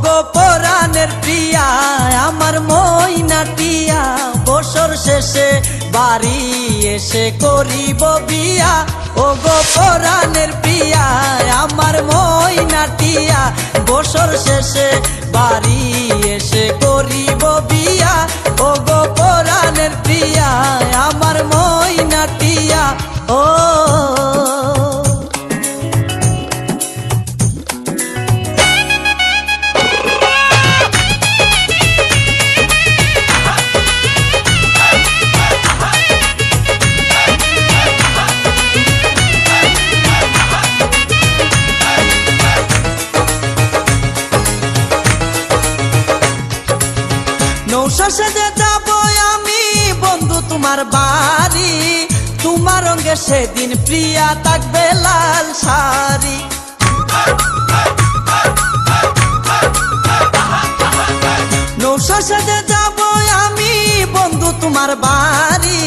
গো পরাণের প্রিয়া আমার ময়নাটিয়া, বছর শেষে বাড়ি এসে করিব বিয়া। ও গো পরাণের প্রিয়া আমার ময়নাটিয়া, বছর শেষে বাড়ি এসে করিব বিয়া। ও গো পরাণের প্রিয়া আমার ময়নাটিয়া। ও নৌশা সেজে যাব আমি বন্ধু তোমার বাড়ি, তোমার রঙে সেদিন প্রিয়া থাকবে লাল শাড়ি। নৌশা সেজে যাব আমি বন্ধু তোমার বাড়ি,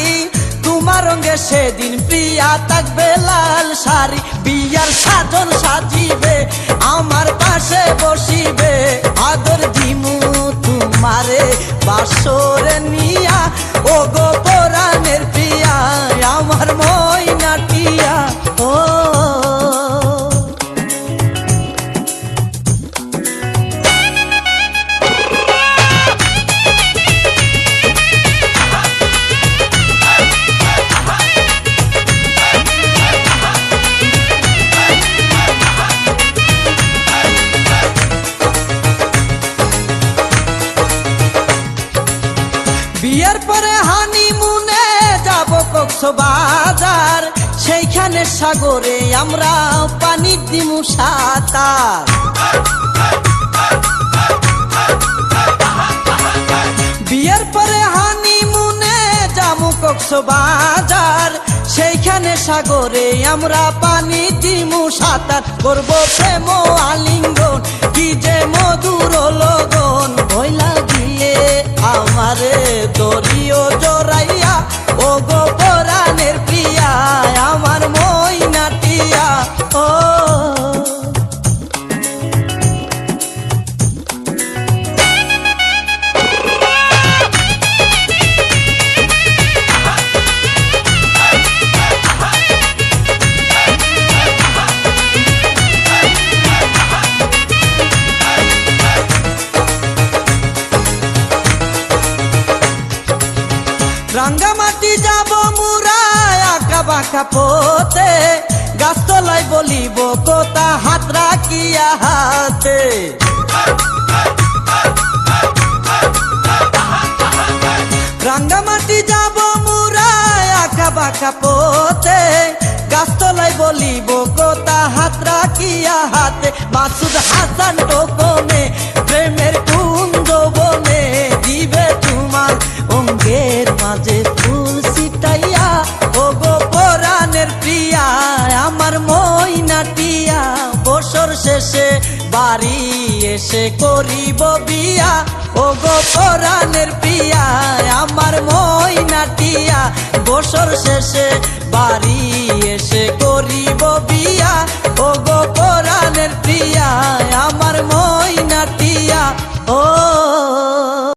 তোমার রঙে সেদিন প্রিয়া থাকবে লাল শাড়ি। বিয়ার সাজন সাজিবে আমার পাশে বসিবে, আদর দিমু তোমারে বাসরে নিয়া। ও গো পরাণের প্রিয়া আমার ময়নাটিয়া। ও বিয়ের পরে হানিমুনে যাব কক্সবাজার, সেইখানে সাগরে আমরা পানি দিমু সাঁতার। বিয়ের পরে হানিমুনে যাব কক্সবাজার, সেইখানে সাগরে আমরা পানি দিমু সাঁতার। করবো প্রেম আলিঙ্গন কি যে মধুর লগন, ভয়লা গিয়ে আমারে দরিও জড়াইয়া। ও গো পরাণের প্রিয়া আমার ময়নাটিয়া। ও রাঙ্গামাটি যাব মুরায় আঁকা বাঁকা পথে, গাছতলায় বলিব কথা হাত রাখিয়া হাতে। রাঙ্গামাটি যাব মুরায় আঁকা বাঁকা পথে, গাছতলায় বলিব কথা হাত রাখিয়া হাতে। মাসুদ হাসান টোকনে প্রেমের কুঞ্জ বনে, দিবে তোমার অঙ্গের মাঝে ফুল ছিটাইয়া। ও গো পরাণের প্রিয়া আমার ময়নাটিয়া, বছর শেষে বাড়ি এসে করিব বিয়া। ও গো পরাণের প্রিয়া আমার ময়নাটিয়া, বছর শেষে